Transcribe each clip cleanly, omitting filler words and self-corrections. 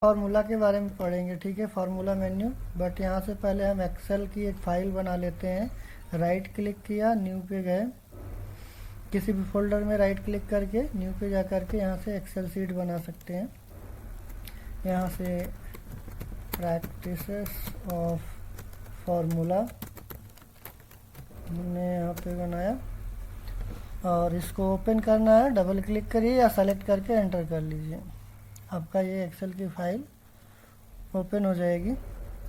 Formula के बारे में पढ़ेंगे, ठीक है। फार्मूला मेन्यू, बट यहाँ से पहले हम एक्सेल की एक फ़ाइल बना लेते हैं। राइट क्लिक किया, न्यू पे गए, किसी भी फोल्डर में राइट क्लिक करके न्यू पे जा करके यहाँ से एक्सेल सीट बना सकते हैं। यहाँ से प्रैक्टिसेस ऑफ फार्मूला हमने यहाँ पे बनाया और इसको ओपन करना है। डबल क्लिक करिए या सेलेक्ट करके एंटर कर लीजिए। आपका ये एक्सेल की फ़ाइल ओपन हो जाएगी।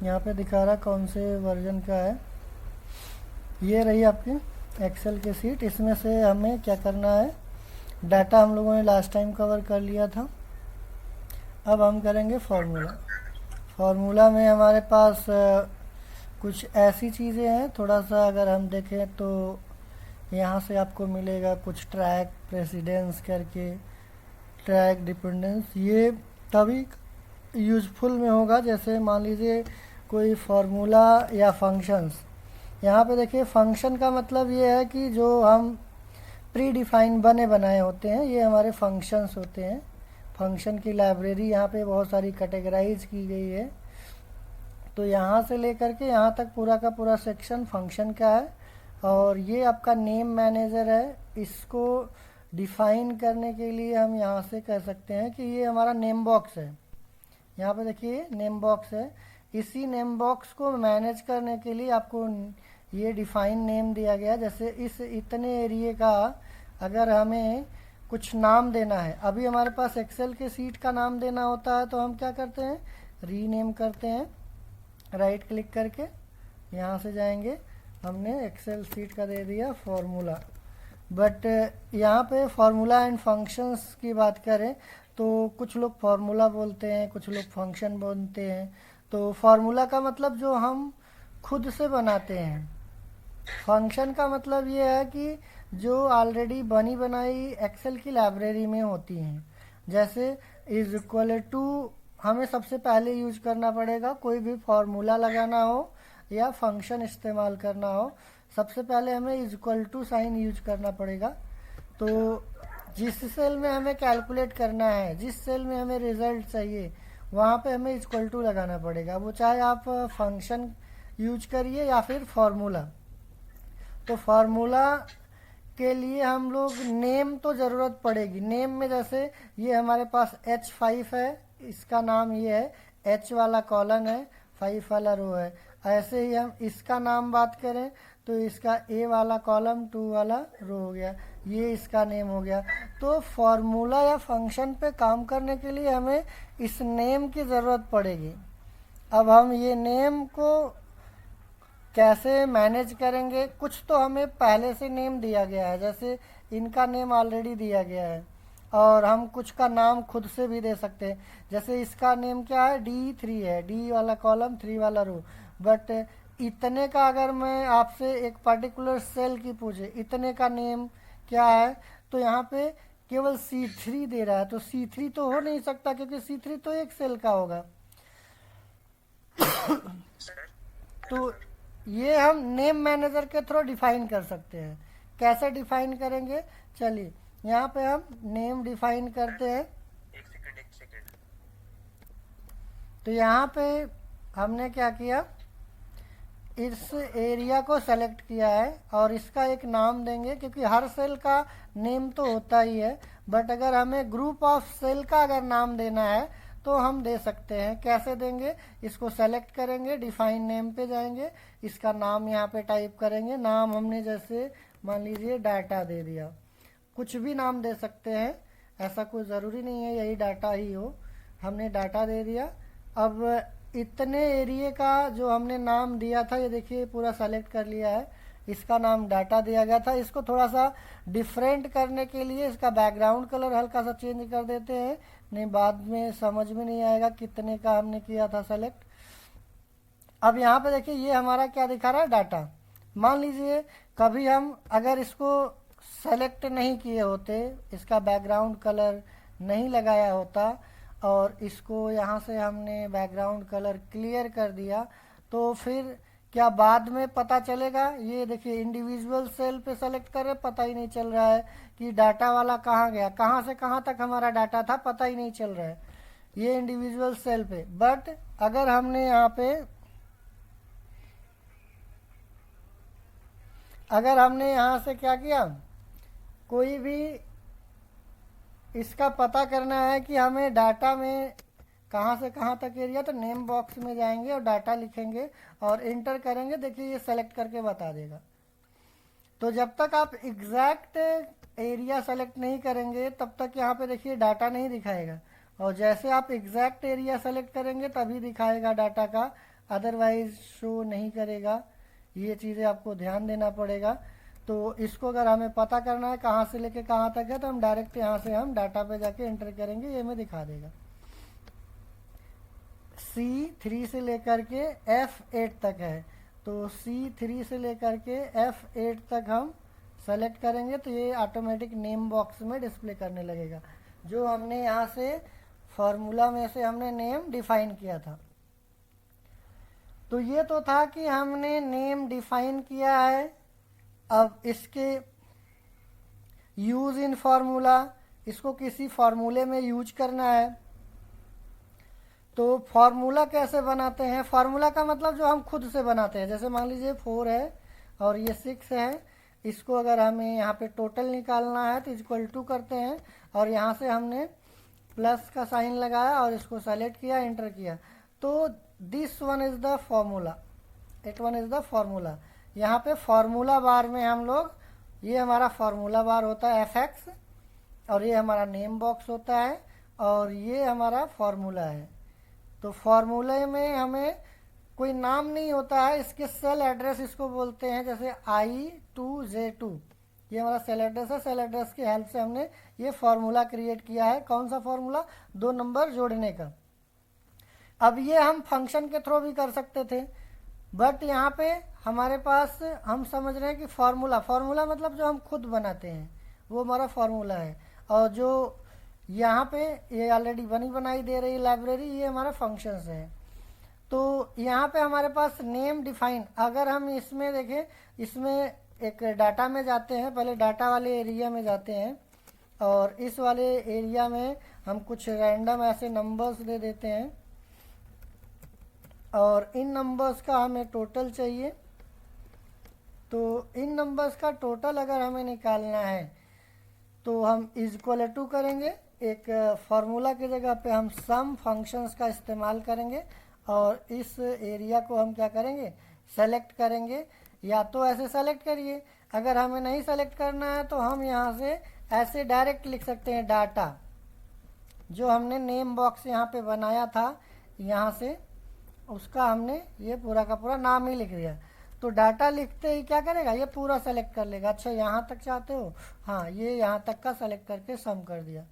यहाँ पे दिखा रहा कौन से वर्जन का है। ये रही आपकी एक्सेल की सीट। इसमें से हमें क्या करना है, डाटा हम लोगों ने लास्ट टाइम कवर कर लिया था। अब हम करेंगे फार्मूला। फार्मूला में हमारे पास कुछ ऐसी चीज़ें हैं, थोड़ा सा अगर हम देखें तो यहाँ से आपको मिलेगा कुछ ट्रैक प्रेसिडेंस करके, ट्रैक डिपेंडेंस। ये तभी यूज़फुल में होगा जैसे मान लीजिए कोई फार्मूला या फंक्शंस। यहाँ पे देखिए फंक्शन का मतलब ये है कि जो हम प्री डिफाइन बने बनाए होते हैं, ये हमारे फंक्शंस होते हैं। फंक्शन की लाइब्रेरी यहाँ पे बहुत सारी कैटेगराइज की गई है। तो यहाँ से लेकर के यहाँ तक पूरा का पूरा सेक्शन फंक्शन का है। और ये आपका नेम मैनेजर है। इसको डिफाइन करने के लिए हम यहाँ से कह सकते हैं कि ये हमारा नेम बॉक्स है। यहाँ पे देखिए नेम बॉक्स है। इसी नेम बॉक्स को मैनेज करने के लिए आपको ये डिफाइन नेम दिया गया। जैसे इस इतने एरिया का अगर हमें कुछ नाम देना है, अभी हमारे पास एक्सेल के सीट का नाम देना होता है, तो हम क्या करते हैं, रीनेम करते हैं। राइट क्लिक करके यहाँ से जाएंगे, हमने एक्सेल सीट का दे दिया फार्मूला। बट यहाँ पे फार्मूला एंड फंक्शंस की बात करें तो कुछ लोग फार्मूला बोलते हैं, कुछ लोग फंक्शन बोलते हैं। तो फार्मूला का मतलब जो हम खुद से बनाते हैं। फंक्शन का मतलब ये है कि जो ऑलरेडी बनी बनाई एक्सेल की लाइब्रेरी में होती हैं। जैसे इज इक्वल टू हमें सबसे पहले यूज करना पड़ेगा, कोई भी फार्मूला लगाना हो या फंक्शन इस्तेमाल करना हो, सबसे पहले हमें is equal to sign use करना पड़ेगा। तो जिस सेल में हमें कैलकुलेट करना है, जिस सेल में हमें रिजल्ट चाहिए, वहाँ पे हमें इक्वल टू लगाना पड़ेगा। वो चाहे आप फंक्शन यूज करिए या फिर फार्मूला। तो फार्मूला के लिए हम लोग नेम तो ज़रूरत पड़ेगी। नेम में जैसे ये हमारे पास H5 है, इसका नाम ये है, H वाला कॉलन है, 5 वाला रो है। ऐसे ही हम इसका नाम बात करें तो इसका A वाला कॉलम, 2 वाला रो हो गया, ये इसका नेम हो गया। तो फार्मूला या फंक्शन पे काम करने के लिए हमें इस नेम की ज़रूरत पड़ेगी। अब हम ये नेम को कैसे मैनेज करेंगे, कुछ तो हमें पहले से नेम दिया गया है, जैसे इनका नेम ऑलरेडी दिया गया है। और हम कुछ का नाम खुद से भी दे सकते हैं। जैसे इसका नेम क्या है, D3 है, D वाला कॉलम, 3 वाला रो। बट इतने का अगर मैं आपसे एक पर्टिकुलर सेल की पूछे इतने का नेम क्या है, तो यहाँ पे केवल C3 दे रहा है। तो C3 तो हो नहीं सकता क्योंकि C3 तो एक सेल का होगा। तो ये हम नेम मैनेजर के थ्रू डिफाइन कर सकते हैं। कैसे डिफाइन करेंगे, चलिए यहाँ पे हम नेम डिफाइन करते हैं। एक सेकंड। तो यहाँ पे हमने क्या किया, इस एरिया को सेलेक्ट किया है और इसका एक नाम देंगे, क्योंकि हर सेल का नेम तो होता ही है। बट अगर हमें ग्रुप ऑफ सेल का अगर नाम देना है तो हम दे सकते हैं। कैसे देंगे, इसको सेलेक्ट करेंगे, डिफाइन नेम पे जाएंगे, इसका नाम यहाँ पे टाइप करेंगे। नाम हमने जैसे मान लीजिए डाटा दे दिया, कुछ भी नाम दे सकते हैं, ऐसा कोई ज़रूरी नहीं है यही डाटा ही हो। हमने डाटा दे दिया। अब इतने एरिया का जो हमने नाम दिया था, ये देखिए पूरा सेलेक्ट कर लिया है, इसका नाम डाटा दिया गया था। इसको थोड़ा सा डिफरेंट करने के लिए इसका बैकग्राउंड कलर हल्का सा चेंज कर देते हैं, नहीं बाद में समझ में नहीं आएगा कितने का हमने किया था सेलेक्ट। अब यहाँ पे देखिए ये हमारा क्या दिखा रहा है, डाटा। मान लीजिए कभी हम अगर इसको सेलेक्ट नहीं किए होते, इसका बैकग्राउंड कलर नहीं लगाया होता और इसको यहाँ से हमने बैकग्राउंड कलर क्लियर कर दिया, तो फिर क्या बाद में पता चलेगा। ये देखिए इंडिविजुअल सेल पे सेलेक्ट कर रहे, पता ही नहीं चल रहा है कि डाटा वाला कहाँ गया, कहाँ से कहाँ तक हमारा डाटा था, पता ही नहीं चल रहा है। ये इंडिविजुअल सेल पे। बट अगर हमने यहाँ पे अगर हमने यहाँ से क्या किया, कोई भी इसका पता करना है कि हमें डाटा में कहाँ से कहाँ तक एरिया, तो नेम बॉक्स में जाएंगे और डाटा लिखेंगे और इंटर करेंगे। देखिए ये सेलेक्ट करके बता देगा। तो जब तक आप एग्जैक्ट एरिया सेलेक्ट नहीं करेंगे तब तक यहाँ पे देखिए डाटा नहीं दिखाएगा, और जैसे आप एग्जैक्ट एरिया सेलेक्ट करेंगे तभी दिखाएगा डाटा का, अदरवाइज शो नहीं करेगा। ये चीज़ें आपको ध्यान देना पड़ेगा। तो इसको अगर हमें पता करना है कहाँ से लेके कहाँ तक है, तो हम डायरेक्ट यहाँ से हम डाटा पे जाके एंटर करेंगे, ये हमें दिखा देगा। C3 से लेकर के F8 तक है, तो C3 से लेकर के F8 तक हम सेलेक्ट करेंगे तो ये ऑटोमेटिक नेम बॉक्स में डिस्प्ले करने लगेगा, जो हमने यहाँ से फॉर्मूला में से हमने नेम डिफाइन किया था। तो ये तो था कि हमने नेम डिफाइन किया है। अब इसके यूज इन फार्मूला, इसको किसी फार्मूले में यूज करना है। तो फार्मूला कैसे बनाते हैं? फार्मूला का मतलब जो हम खुद से बनाते हैं, जैसे मान लीजिए 4 है और ये 6 है, इसको अगर हमें यहाँ पे टोटल निकालना है तो इक्वल टू करते हैं और यहाँ से हमने प्लस का साइन लगाया और इसको सेलेक्ट किया, एंटर किया, तो this one is the formula, it one is the formula. यहाँ पे फॉर्मूला बार में हम लोग, ये हमारा फॉर्मूला बार होता है fx, और ये हमारा नेम बॉक्स होता है और ये हमारा फॉर्मूला है। तो फॉर्मूले में हमें कोई नाम नहीं होता है, इसके सेल एड्रेस इसको बोलते हैं, जैसे I2J2 ये हमारा सेल एड्रेस है। सेल एड्रेस की हेल्प से हमने ये फॉर्मूला क्रिएट किया है। कौन सा फॉर्मूला? 2 नंबर जोड़ने का। अब ये हम फंक्शन के थ्रू भी कर सकते थे, बट यहाँ पे हमारे पास हम समझ रहे हैं कि फार्मूला मतलब जो हम खुद बनाते हैं वो हमारा फार्मूला है, और जो यहाँ पे ये ऑलरेडी बनी बनाई दे रही लाइब्रेरी, ये हमारा फंक्शंस है। तो यहाँ पे हमारे पास नेम डिफाइन, अगर हम इसमें देखें, इसमें एक डाटा में जाते हैं, पहले डाटा वाले एरिया में जाते हैं और इस वाले एरिया में हम कुछ रैंडम ऐसे नंबर्स दे देते हैं और इन नंबर्स का हमें टोटल चाहिए। तो इन नंबर्स का टोटल अगर हमें निकालना है तो हम इक्वल टू करेंगे, एक फार्मूला की जगह पे हम सम फंक्शंस का इस्तेमाल करेंगे और इस एरिया को हम क्या करेंगे, सेलेक्ट करेंगे। या तो ऐसे सेलेक्ट करिए, अगर हमें नहीं सेलेक्ट करना है तो हम यहाँ से ऐसे डायरेक्ट लिख सकते हैं डाटा, जो हमने नेम बॉक्स यहाँ पे बनाया था, यहाँ से उसका हमने ये पूरा का पूरा नाम ही लिख दिया। तो डाटा लिखते ही क्या करेगा, ये पूरा सेलेक्ट कर लेगा। अच्छा यहाँ तक चाहते हो, हाँ ये यहाँ तक का सेलेक्ट करके सम कर दिया।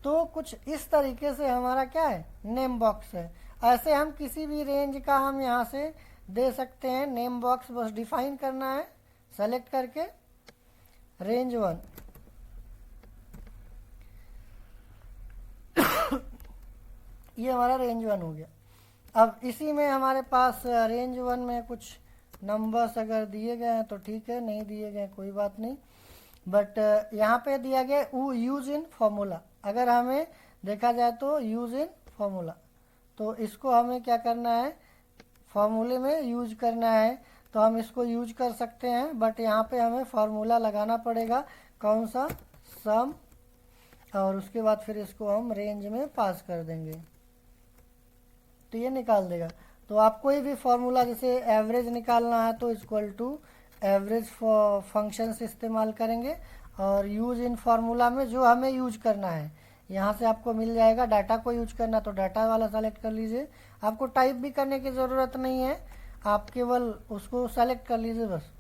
तो कुछ इस तरीके से हमारा क्या है, नेम बॉक्स है। ऐसे हम किसी भी रेंज का हम यहाँ से दे सकते हैं नेम बॉक्स, बस डिफाइन करना है सेलेक्ट करके रेंज 1। ये हमारा रेंज 1 हो गया। अब इसी में हमारे पास रेंज 1 में कुछ नंबर्स अगर दिए गए हैं तो ठीक है, नहीं दिए गए कोई बात नहीं, बट यहाँ पे दिया गया यूज इन फॉर्मूला। अगर हमें देखा जाए तो यूज इन फॉर्मूला, तो इसको हमें क्या करना है, फॉर्मूले में यूज करना है, तो हम इसको यूज कर सकते हैं। बट यहाँ पे हमें फार्मूला लगाना पड़ेगा, कौन सा, सम, और उसके बाद फिर इसको हम रेंज में पास कर देंगे तो ये निकाल देगा। तो आप कोई भी फार्मूला, जैसे एवरेज निकालना है तो इक्वल टू एवरेज फंक्शंस इस्तेमाल करेंगे, और यूज इन फार्मूला में जो हमें यूज करना है यहाँ से आपको मिल जाएगा। डाटा को यूज करना तो डाटा वाला सेलेक्ट कर लीजिए, आपको टाइप भी करने की ज़रूरत नहीं है, आप केवल उसको सेलेक्ट कर लीजिए बस।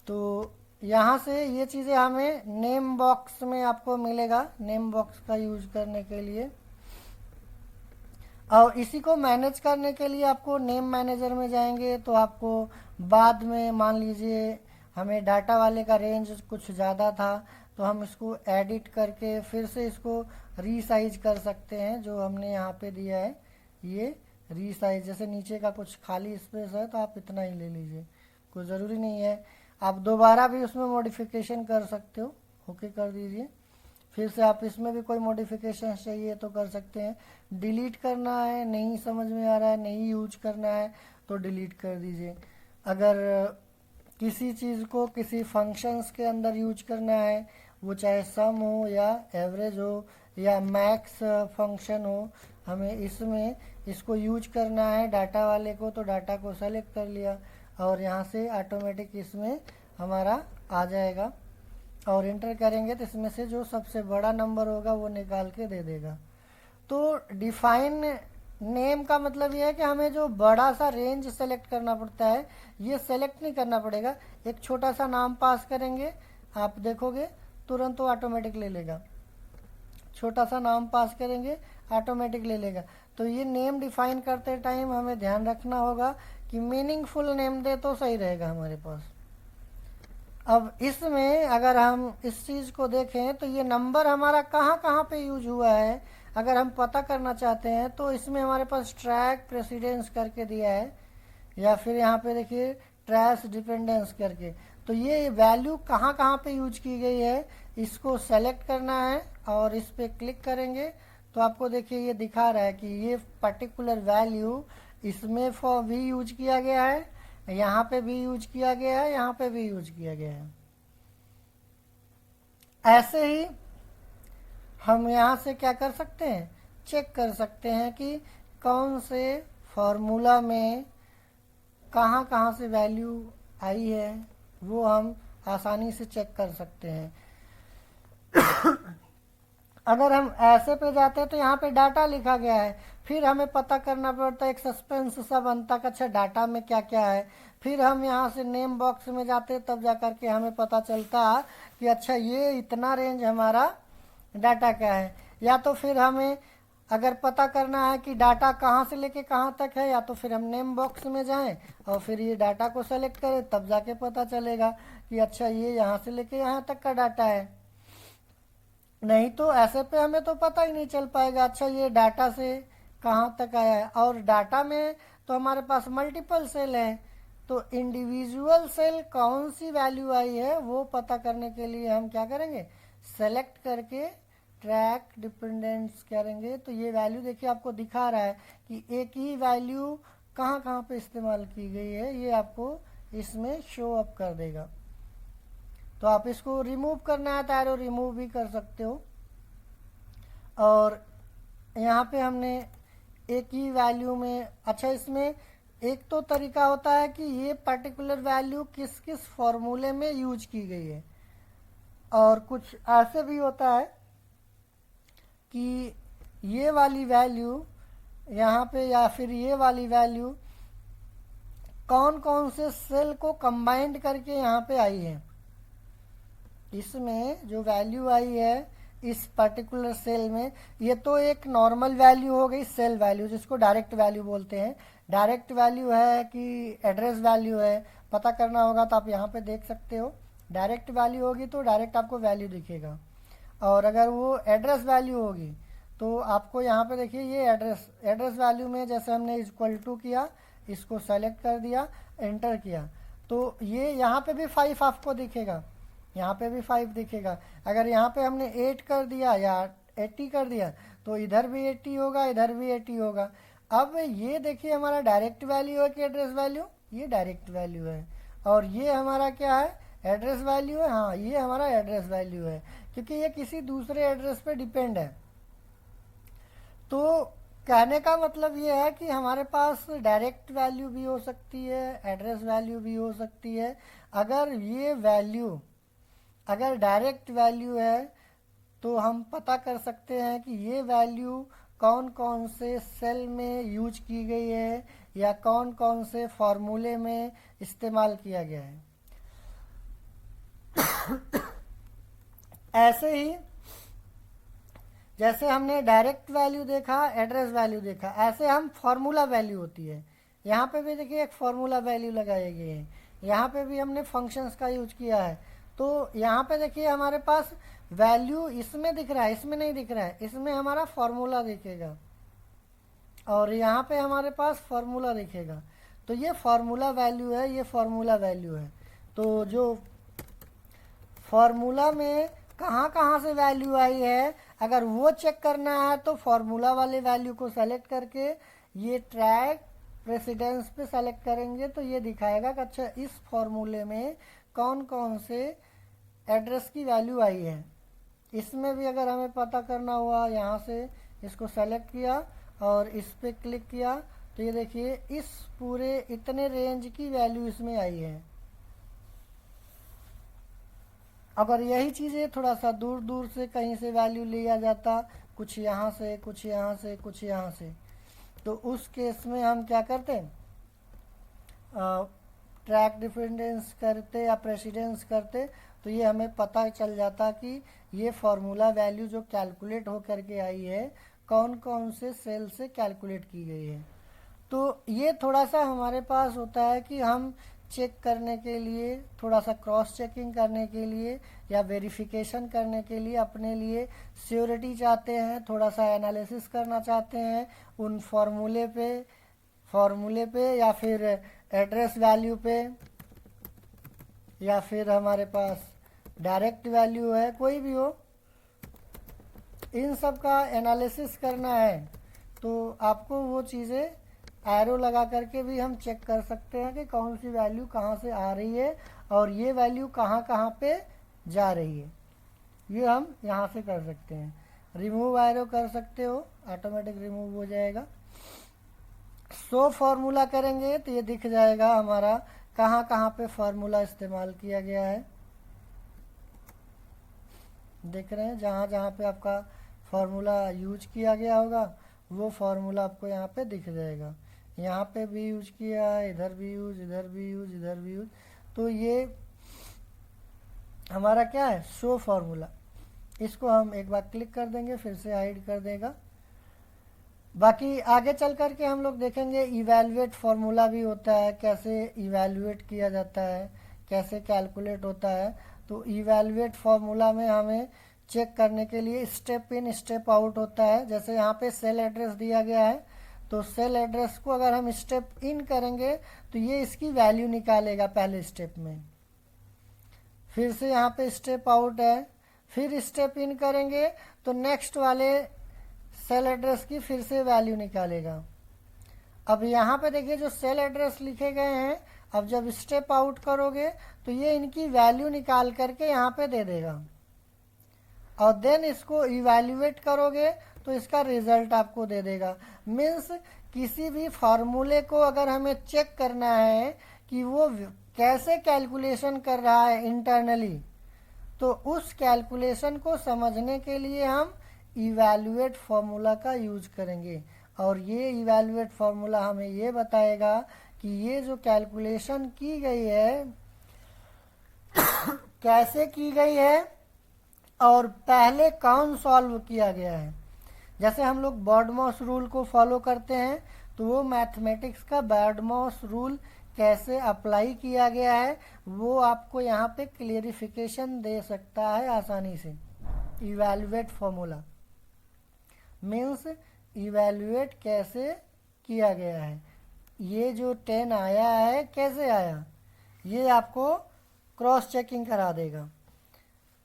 तो यहाँ से ये चीज़ें हमें नेम बॉक्स में आपको मिलेगा, नेम बॉक्स का यूज करने के लिए। और इसी को मैनेज करने के लिए आपको नेम मैनेजर में जाएंगे तो आपको बाद में, मान लीजिए हमें डाटा वाले का रेंज कुछ ज़्यादा था तो हम इसको एडिट करके फिर से इसको रीसाइज कर सकते हैं। जो हमने यहाँ पे दिया है ये रीसाइज, जैसे नीचे का कुछ खाली स्पेस है तो आप इतना ही ले लीजिए, कोई ज़रूरी नहीं है, आप दोबारा भी उसमें मॉडिफिकेशन कर सकते हो। ओके कर दीजिए। फिर से आप इसमें भी कोई मॉडिफिकेशन चाहिए तो कर सकते हैं। डिलीट करना है, नहीं समझ में आ रहा है, नहीं यूज करना है तो डिलीट कर दीजिए। अगर किसी चीज़ को किसी फंक्शंस के अंदर यूज करना है, वो चाहे सम हो या एवरेज हो या मैक्स फंक्शन हो, हमें इसमें इसको यूज करना है डाटा वाले को, तो डाटा को सेलेक्ट कर लिया और यहाँ से ऑटोमेटिक इसमें हमारा आ जाएगा और इंटर करेंगे तो इसमें से जो सबसे बड़ा नंबर होगा वो निकाल के दे देगा। तो डिफाइन नेम का मतलब ये है कि हमें जो बड़ा सा रेंज सेलेक्ट करना पड़ता है ये सेलेक्ट नहीं करना पड़ेगा। एक छोटा सा नाम पास करेंगे, आप देखोगे तुरंत वो ऑटोमेटिक ले लेगा। छोटा सा नाम पास करेंगे ऑटोमेटिक ले लेगा। तो ये नेम डिफाइन करते टाइम हमें ध्यान रखना होगा कि मीनिंगफुल नेम दे तो सही रहेगा हमारे पास। अब इसमें अगर हम इस चीज़ को देखें तो ये नंबर हमारा कहाँ कहाँ पे यूज हुआ है अगर हम पता करना चाहते हैं तो इसमें हमारे पास ट्रैक प्रेसिडेंस करके दिया है, या फिर यहाँ पे देखिए ट्रैश डिपेंडेंस करके। तो ये वैल्यू कहाँ कहाँ पे यूज की गई है इसको सेलेक्ट करना है और इस पर क्लिक करेंगे तो आपको देखिए ये दिखा रहा है कि ये पर्टिकुलर वैल्यू इसमें फॉर भी यूज किया गया है, यहाँ पे भी यूज किया गया है, यहाँ पे भी यूज किया गया है। ऐसे ही हम यहाँ से क्या कर सकते हैं, चेक कर सकते हैं कि कौन से फॉर्मूला में कहाँ कहाँ से वैल्यू आई है, वो हम आसानी से चेक कर सकते हैं। अगर हम ऐसे पे जाते हैं तो यहाँ पे डाटा लिखा गया है, फिर हमें पता करना पड़ता है, एक सस्पेंस सा बनता है अच्छा डाटा में क्या क्या है। फिर हम यहाँ से नेम बॉक्स में जाते हैं तब जा कर के हमें पता चलता कि अच्छा ये इतना रेंज हमारा डाटा का है। या तो फिर हमें अगर पता करना है कि डाटा कहाँ से लेके कहाँ तक है, या तो फिर हम नेम बॉक्स में जाएं और फिर ये डाटा को सेलेक्ट करें, तब जाके पता चलेगा कि अच्छा ये यहाँ से लेके यहाँ तक का डाटा है। नहीं तो ऐसे पे हमें तो पता ही नहीं चल पाएगा अच्छा ये डाटा से कहाँ तक आया है। और डाटा में तो हमारे पास मल्टीपल सेल हैं, तो इंडिविजुअल सेल कौन सी वैल्यू आई है वो पता करने के लिए हम क्या करेंगे, सेलेक्ट करके ट्रैक डिपेंडेंस करेंगे। तो ये वैल्यू देखिए आपको दिखा रहा है कि एक ही वैल्यू कहाँ कहाँ पे इस्तेमाल की गई है, ये आपको इसमें शो अप कर देगा। तो आप इसको रिमूव करना है तो एरो रिमूव भी कर सकते हो। और यहाँ पे हमने एक ही वैल्यू में, अच्छा इसमें एक तो तरीका होता है कि ये पर्टिकुलर वैल्यू किस किस फॉर्मूले में यूज की गई है, और कुछ ऐसे भी होता है कि ये वाली वैल्यू यहाँ पे या फिर ये वाली वैल्यू कौन कौन से सेल को कंबाइंड करके यहाँ पे आई है। इसमें जो वैल्यू आई है इस पर्टिकुलर सेल में, ये तो एक नॉर्मल वैल्यू हो गई, सेल वैल्यू जिसको डायरेक्ट वैल्यू बोलते हैं। डायरेक्ट वैल्यू है कि एड्रेस वैल्यू है, पता करना होगा तो आप यहाँ पे देख सकते हो। डायरेक्ट वैल्यू होगी तो डायरेक्ट आपको वैल्यू दिखेगा, और अगर वो एड्रेस वैल्यू होगी तो आपको यहाँ पे देखिए ये एड्रेस वैल्यू में जैसे हमने इक्वल टू किया, इसको सेलेक्ट कर दिया, एंटर किया, तो ये यहाँ पे भी 5 आपको दिखेगा, यहाँ पे भी 5 दिखेगा। अगर यहाँ पे हमने 8 कर दिया या 80 कर दिया तो इधर भी 80 होगा, इधर भी 80 होगा। अब ये देखिए हमारा डायरेक्ट वैल्यू है कि एड्रेस वैल्यू, ये डायरेक्ट वैल्यू है, और ये हमारा क्या है, एड्रेस वैल्यू है। हाँ ये हमारा एड्रेस वैल्यू है क्योंकि ये किसी दूसरे एड्रेस पे डिपेंड है। तो कहने का मतलब ये है कि हमारे पास डायरेक्ट वैल्यू भी हो सकती है, एड्रेस वैल्यू भी हो सकती है। अगर ये वैल्यू अगर डायरेक्ट वैल्यू है तो हम पता कर सकते हैं कि ये वैल्यू कौन कौन से सेल में यूज की गई है या कौन कौन से फॉर्मूले में इस्तेमाल किया गया है। ऐसे ही जैसे हमने डायरेक्ट वैल्यू देखा, एड्रेस वैल्यू देखा, ऐसे हम फॉर्मूला वैल्यू होती है। यहाँ पे भी देखिए एक फॉर्मूला वैल्यू लगाई गई है, यहाँ पे भी हमने फंक्शंस का यूज किया है। तो यहाँ पे देखिए हमारे पास वैल्यू इसमें दिख रहा है, इसमें नहीं दिख रहा है, इसमें हमारा फॉर्मूला दिखेगा और यहाँ पे हमारे पास फॉर्मूला दिखेगा। तो ये फॉर्मूला वैल्यू है, ये फॉर्मूला वैल्यू है। तो जो फॉर्मूला में कहाँ कहाँ से वैल्यू आई है, अगर वो चेक करना है तो फॉर्मूला वाले वैल्यू को सेलेक्ट करके ये ट्रैक प्रेसिडेंस पे सेलेक्ट करेंगे तो ये दिखाएगा कि अच्छा इस फॉर्मूले में कौन कौन से एड्रेस की वैल्यू आई है। इसमें भी अगर हमें पता करना हुआ, यहाँ से इसको सेलेक्ट किया और इस पर क्लिक किया तो ये देखिए इस पूरे इतने रेंज की वैल्यू इसमें आई है। अगर यही चीज़ें थोड़ा सा दूर दूर से कहीं से वैल्यू लिया जाता, कुछ यहाँ से कुछ यहाँ से कुछ यहाँ से, तो उस केस में हम क्या करते, ट्रैक डिपेंडेंस करते या प्रेसिडेंस करते तो ये हमें पता चल जाता कि ये फार्मूला वैल्यू जो कैलकुलेट हो करके आई है कौन कौन से सेल से कैलकुलेट की गई है। तो ये थोड़ा सा हमारे पास होता है कि हम चेक करने के लिए, थोड़ा सा क्रॉस चेकिंग करने के लिए या वेरिफिकेशन करने के लिए, अपने लिए श्योरिटी चाहते हैं, थोड़ा सा एनालिसिस करना चाहते हैं उन फार्मूले पे या फिर एड्रेस वैल्यू पे, या फिर हमारे पास डायरेक्ट वैल्यू है, कोई भी हो, इन सब का एनालिसिस करना है तो आपको वो चीज़ें एरो लगा करके भी हम चेक कर सकते हैं कि कौन सी वैल्यू कहाँ से आ रही है और ये वैल्यू कहाँ कहाँ पे जा रही है। ये हम यहाँ से कर सकते हैं। रिमूव एरो कर सकते हो, ऑटोमेटिक रिमूव हो जाएगा। शो फार्मूला करेंगे तो ये दिख जाएगा हमारा कहाँ कहाँ पे फार्मूला इस्तेमाल किया गया है। देख रहे हैं जहाँ जहाँ पे आपका फार्मूला यूज किया गया होगा वो फार्मूला आपको यहाँ पे दिख जाएगा। यहाँ पे भी यूज किया है, इधर भी यूज, इधर भी यूज, इधर भी यूज। तो ये हमारा क्या है, शो फार्मूला। इसको हम एक बार क्लिक कर देंगे, फिर से हाइड कर देगा। बाकी आगे चल कर के हम लोग देखेंगे इवैल्यूएट फार्मूला भी होता है, कैसे इवैल्यूएट किया जाता है, कैसे कैलकुलेट होता है। तो इवैल्यूएट फार्मूला में हमें चेक करने के लिए स्टेप इन स्टेप आउट होता है। जैसे यहाँ पे सेल एड्रेस दिया गया है तो सेल एड्रेस को अगर हम स्टेप इन करेंगे तो ये इसकी वैल्यू निकालेगा पहले स्टेप में। फिर से यहाँ पे स्टेप आउट है, फिर स्टेप इन करेंगे तो नेक्स्ट वाले सेल एड्रेस की फिर से वैल्यू निकालेगा। अब यहाँ पे देखिए जो सेल एड्रेस लिखे गए हैं, अब जब स्टेप आउट करोगे तो ये इनकी वैल्यू निकाल करके यहाँ पे दे देगा और देन इसको इवैल्यूएट करोगे तो इसका रिजल्ट आपको दे देगा। मीन्स किसी भी फार्मूले को अगर हमें चेक करना है कि वो कैसे कैलकुलेशन कर रहा है इंटरनली, तो उस कैलकुलेशन को समझने के लिए हम इवैल्यूएट फार्मूला का यूज करेंगे। और ये इवैल्यूएट फार्मूला हमें ये बताएगा कि ये जो कैलकुलेशन की गई है कैसे की गई है और पहले कौन सॉल्व किया गया है। जैसे हम लोग बर्डमॉस रूल को फॉलो करते हैं तो वो मैथमेटिक्स का बर्डमॉस रूल कैसे अप्लाई किया गया है वो आपको यहाँ पे क्लियरिफिकेशन दे सकता है आसानी से। इवैल्यूएट फार्मूला मीन्स इवैल्यूएट कैसे किया गया है, ये जो 10 आया है कैसे आया, ये आपको क्रॉस चेकिंग करा देगा।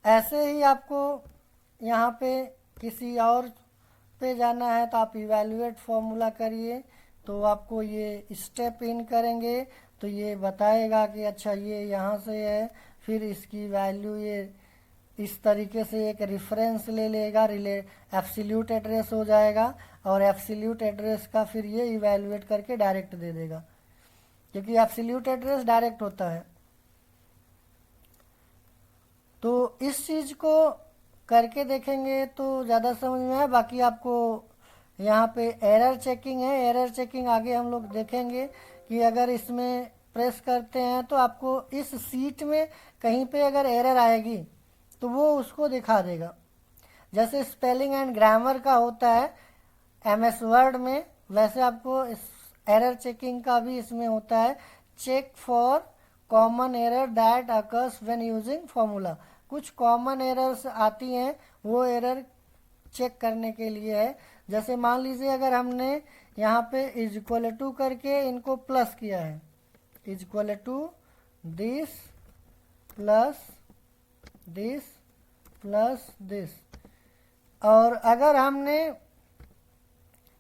ऐसे ही आपको यहाँ पे किसी और पे जाना है तो आप इवैल्यूएट फार्मूला करिए तो आपको ये स्टेप इन करेंगे तो ये बताएगा कि अच्छा ये यहाँ से है, फिर इसकी वैल्यू ये इस तरीके से एक रेफरेंस ले लेगा, एब्सोल्यूट एड्रेस हो जाएगा और एब्सोल्यूट एड्रेस का फिर ये इवैल्यूएट करके डायरेक्ट दे देगा, क्योंकि एब्सोल्यूट एड्रेस डायरेक्ट होता है। तो इस चीज़ को करके देखेंगे तो ज़्यादा समझ में आए। बाकी आपको यहाँ पे एरर चेकिंग है, एरर चेकिंग आगे हम लोग देखेंगे कि अगर इसमें प्रेस करते हैं तो आपको इस सीट में कहीं पे अगर एरर आएगी तो वो उसको दिखा देगा। जैसे स्पेलिंग एंड ग्रामर का होता है MS वर्ड में, वैसे आपको इस एरर चेकिंग का भी इसमें होता है। Check for common error that occurs when using formula. कुछ कॉमन एरर्स आती हैं, वो एरर चेक करने के लिए है। जैसे मान लीजिए अगर हमने यहाँ पे इज इक्वल टू करके इनको प्लस किया है, is equal to this plus this plus this. और अगर हमने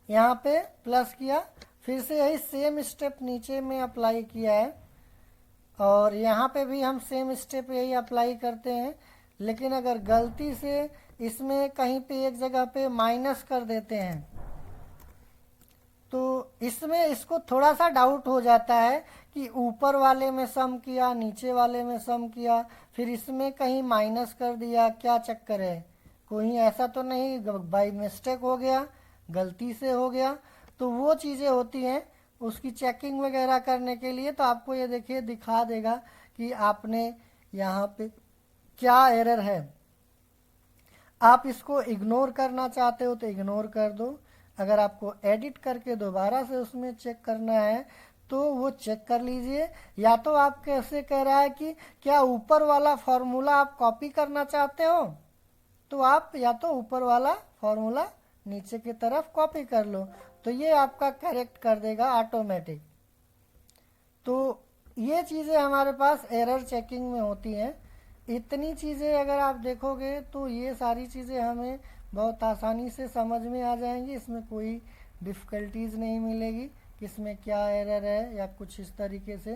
यहाँ पे प्लस किया, फिर से यही सेम स्टेप नीचे में अप्लाई किया है, और यहाँ पे भी हम सेम स्टेप यही अप्लाई करते हैं। लेकिन अगर गलती से इसमें कहीं पे एक जगह पे माइनस कर देते हैं तो इसमें इसको थोड़ा सा डाउट हो जाता है कि ऊपर वाले में सम किया, नीचे वाले में सम किया, फिर इसमें कहीं माइनस कर दिया, क्या चक्कर है, कोई ऐसा तो नहीं बाई मिस्टेक हो गया, गलती से हो गया। तो वो चीज़ें होती हैं, उसकी चेकिंग वगैरह करने के लिए तो आपको ये देखिए दिखा देगा कि आपने यहाँ पे क्या एरर है। आप इसको इग्नोर करना चाहते हो तो इग्नोर कर दो, अगर आपको एडिट करके दोबारा से उसमें चेक करना है तो वो चेक कर लीजिए। या तो आप कैसे कह रहा है कि क्या ऊपर वाला फॉर्मूला आप कॉपी करना चाहते हो, तो आप या तो ऊपर वाला फॉर्मूला नीचे की तरफ कॉपी कर लो, तो ये आपका करेक्ट कर देगा ऑटोमेटिक। तो ये चीज़ें हमारे पास एरर चेकिंग में होती हैं। इतनी चीज़ें अगर आप देखोगे तो ये सारी चीज़ें हमें बहुत आसानी से समझ में आ जाएंगी, इसमें कोई डिफ़िकल्टीज़ नहीं मिलेगी कि इसमें क्या एरर है या कुछ इस तरीके से,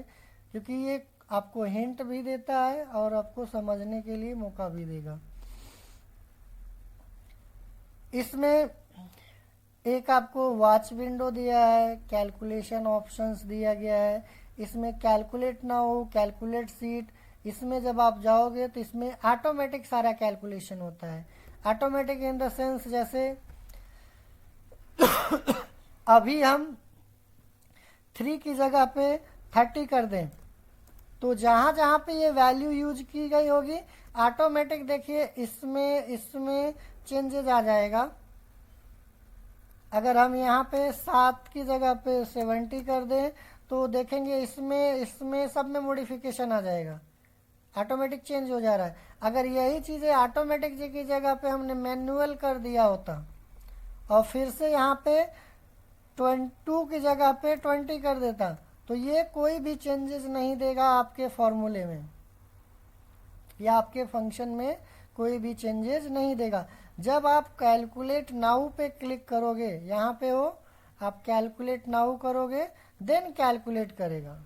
क्योंकि ये आपको हिंट भी देता है और आपको समझने के लिए मौका भी देगा। इसमें एक आपको वॉच विंडो दिया है, कैलकुलेशन ऑप्शंस दिया गया है, इसमें कैलकुलेट नाउ, कैलकुलेट सीट, इसमें जब आप जाओगे तो इसमें ऑटोमेटिक सारा कैलकुलेशन होता है। ऑटोमेटिक इन द सेंस जैसे अभी हम 3 की जगह पे 30 कर दें तो जहाँ जहाँ पे ये वैल्यू यूज की गई होगी ऑटोमेटिक देखिए इसमें चेंजेस आ जाएगा। अगर हम यहाँ पे 7 की जगह पे 70 कर दें तो देखेंगे इसमें सब में मॉडिफिकेशन आ जाएगा, ऑटोमेटिक चेंज हो जा रहा है। अगर यही चीज़ें ऑटोमेटिक की जगह पे हमने मैनुअल कर दिया होता और फिर से यहाँ पे 22 की जगह पे 20 कर देता तो ये कोई भी चेंजेस नहीं देगा आपके फॉर्मूले में या आपके फंक्शन में, कोई भी चेंजेस नहीं देगा। जब आप कैलकुलेट नाउ पे क्लिक करोगे, यहाँ पे हो आप कैलकुलेट नाउ करोगे देन कैलकुलेट करेगा।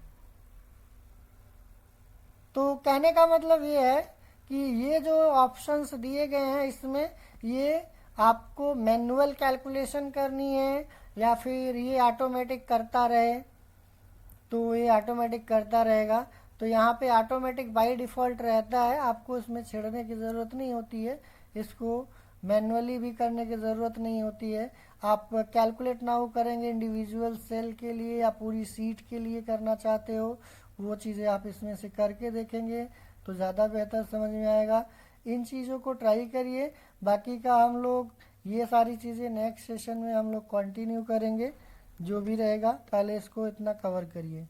तो कहने का मतलब ये है कि ये जो ऑप्शंस दिए गए हैं इसमें ये आपको मैनुअल कैलकुलेशन करनी है या फिर ये ऑटोमेटिक करता रहे, तो ये ऑटोमेटिक करता रहेगा। तो यहाँ पे ऑटोमेटिक बाय डिफ़ॉल्ट रहता है, आपको इसमें छेड़ने की ज़रूरत नहीं होती है, इसको मैनुअली भी करने की ज़रूरत नहीं होती है। आप कैलकुलेट नाउ करेंगे इंडिविजुअल सेल के लिए या पूरी सीट के लिए करना चाहते हो, वो चीज़ें आप इसमें से करके देखेंगे तो ज़्यादा बेहतर समझ में आएगा। इन चीज़ों को ट्राई करिए, बाकी का हम लोग ये सारी चीज़ें नेक्स्ट सेशन में हम लोग कंटिन्यू करेंगे, जो भी रहेगा पहले इसको इतना कवर करिए।